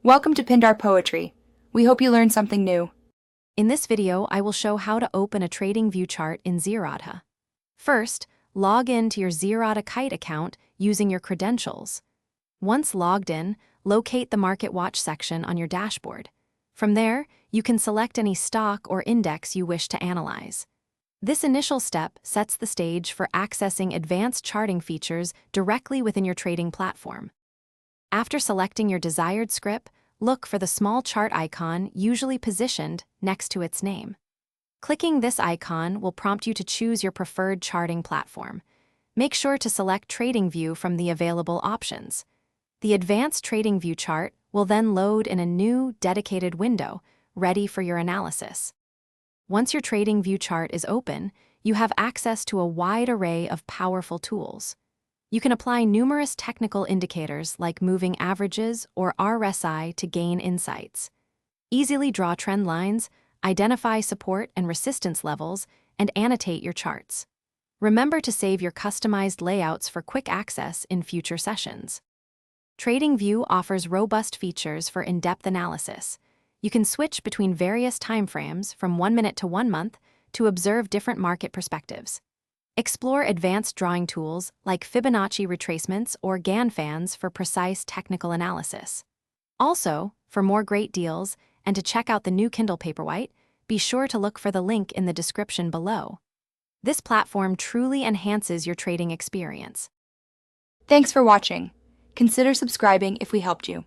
Welcome to Pindar Poetry. We hope you learned something new. In this video, I will show how to open a TradingView chart in Zerodha. First, log in to your Zerodha Kite account using your credentials. Once logged in, locate the Market Watch section on your dashboard. From there, you can select any stock or index you wish to analyze. This initial step sets the stage for accessing advanced charting features directly within your trading platform. After selecting your desired script, look for the small chart icon usually positioned next to its name. Clicking this icon will prompt you to choose your preferred charting platform. Make sure to select TradingView from the available options. The advanced TradingView chart will then load in a new, dedicated window, ready for your analysis. Once your TradingView chart is open, you have access to a wide array of powerful tools. You can apply numerous technical indicators like moving averages or RSI to gain insights. Easily draw trend lines, identify support and resistance levels, and annotate your charts. Remember to save your customized layouts for quick access in future sessions. TradingView offers robust features for in-depth analysis. You can switch between various timeframes from 1 minute to 1 month to observe different market perspectives. Explore advanced drawing tools like Fibonacci retracements or Gann fans for precise technical analysis. Also, for more great deals and to check out the new Kindle Paperwhite, be sure to look for the link in the description below. This platform truly enhances your trading experience. Thanks for watching. Consider subscribing if we helped you.